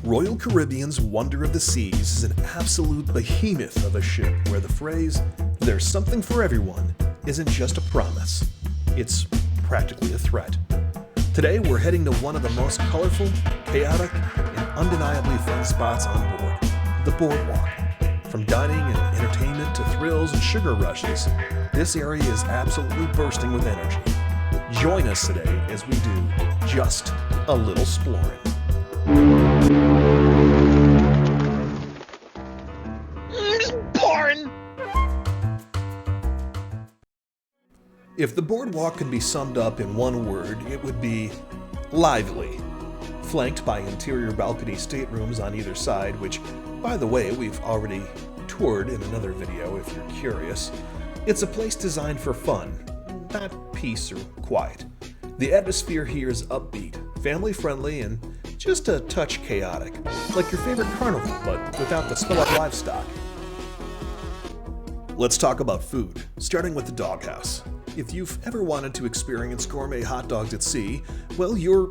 Royal Caribbean's Wonder of the Seas is an absolute behemoth of a ship where the phrase, "there's something for everyone," isn't just a promise. It's practically a threat. Today we're heading to one of the most colorful, chaotic, and undeniably fun spots on board, the Boardwalk. From dining and entertainment to thrills and sugar rushes, this area is absolutely bursting with energy. Join us today as we do just a little exploring. Boring! If the Boardwalk could be summed up in one word, it would be lively. Flanked by interior balcony staterooms on either side, which, by the way, we've already toured in another video if you're curious, it's a place designed for fun, not peace or quiet. The atmosphere here is upbeat, family-friendly, and just a touch chaotic, like your favorite carnival, but without the smell of livestock. Let's talk about food, starting with the doghouse. If you've ever wanted to experience gourmet hot dogs at sea, well, your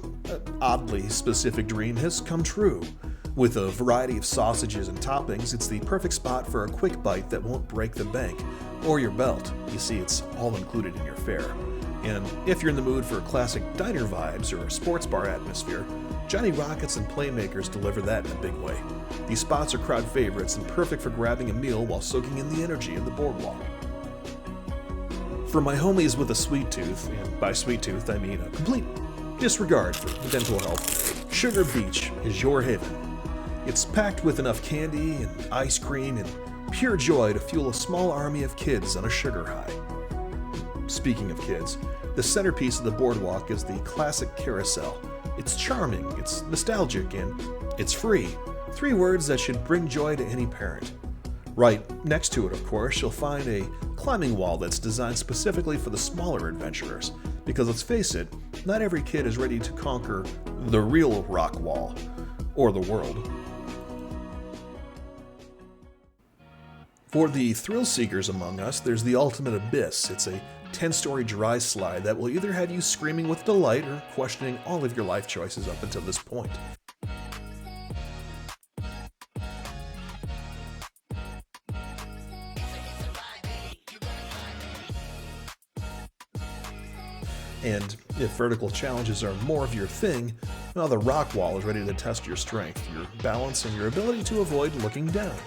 oddly specific dream has come true. With a variety of sausages and toppings, it's the perfect spot for a quick bite that won't break the bank or your belt. You see, it's all included in your fare. And if you're in the mood for classic diner vibes or a sports bar atmosphere, Johnny Rockets and Playmakers deliver that in a big way. These spots are crowd favorites and perfect for grabbing a meal while soaking in the energy of the Boardwalk. For my homies with a sweet tooth, and by sweet tooth I mean a complete disregard for dental health, Sugar Beach is your haven. It's packed with enough candy and ice cream and pure joy to fuel a small army of kids on a sugar high. Speaking of kids, the centerpiece of the Boardwalk is the classic carousel. It's charming, it's nostalgic, and it's free. 3 words that should bring joy to any parent. Right next to it, of course, you'll find a climbing wall that's designed specifically for the smaller adventurers. Because let's face it, not every kid is ready to conquer the real rock wall, or the world. For the thrill seekers among us, there's the ultimate abyss. It's a 10-story dry slide that will either have you screaming with delight or questioning all of your life choices up until this point. And if vertical challenges are more of your thing, well, the rock wall is ready to test your strength, your balance, and your ability to avoid looking down.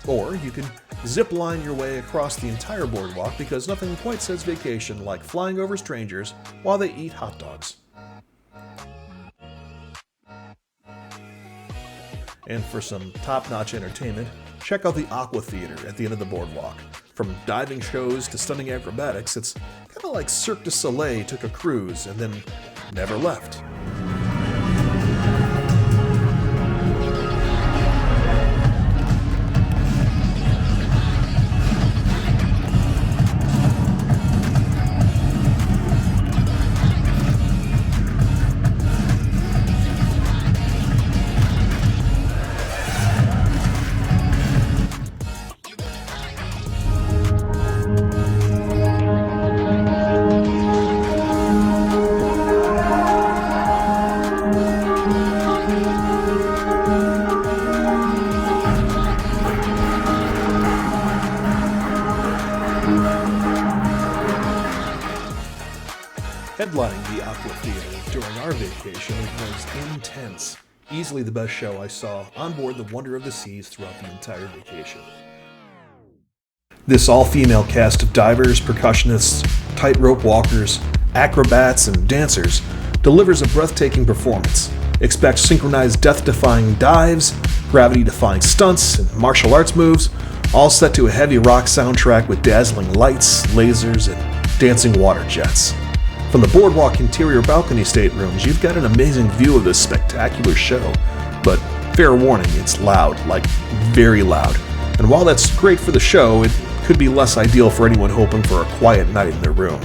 Or you can zip line your way across the entire Boardwalk because nothing quite says vacation like flying over strangers while they eat hot dogs. And for some top-notch entertainment, check out the AquaTheater at the end of the Boardwalk. From diving shows to stunning acrobatics, it's kind of like Cirque du Soleil took a cruise and then never left. Headlining the AquaTheater during our vacation was intense. Easily the best show I saw on board the Wonder of the Seas throughout the entire vacation. This all-female cast of divers, percussionists, tightrope walkers, acrobats, and dancers delivers a breathtaking performance. Expect synchronized death-defying dives, gravity-defying stunts, and martial arts moves, all set to a heavy rock soundtrack with dazzling lights, lasers, and dancing water jets. From the Boardwalk interior balcony staterooms, you've got an amazing view of this spectacular show. But fair warning, it's loud, like very loud. And while that's great for the show, it could be less ideal for anyone hoping for a quiet night in their room.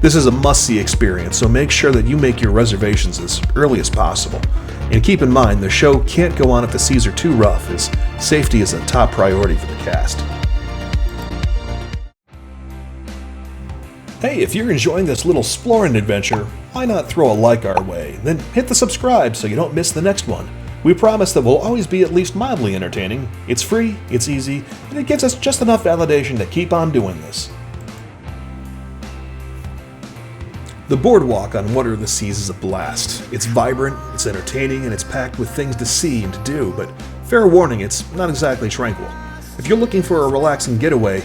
This is a must-see experience, so make sure that you make your reservations as early as possible. And keep in mind, the show can't go on if the seas are too rough, as safety is a top priority for the cast. Hey, if you're enjoying this little exploring adventure, why not throw a like our way? Then hit the subscribe so you don't miss the next one. We promise that we'll always be at least mildly entertaining. It's free, it's easy, and it gives us just enough validation to keep on doing this. The Boardwalk on Wonder of the Seas is a blast. It's vibrant, it's entertaining, and it's packed with things to see and to do, but fair warning, it's not exactly tranquil. If you're looking for a relaxing getaway,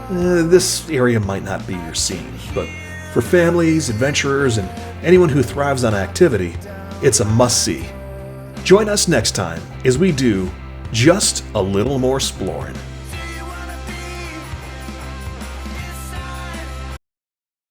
this area might not be your scene, but for families, adventurers, and anyone who thrives on activity, it's a must-see. Join us next time as we do just a little more exploring.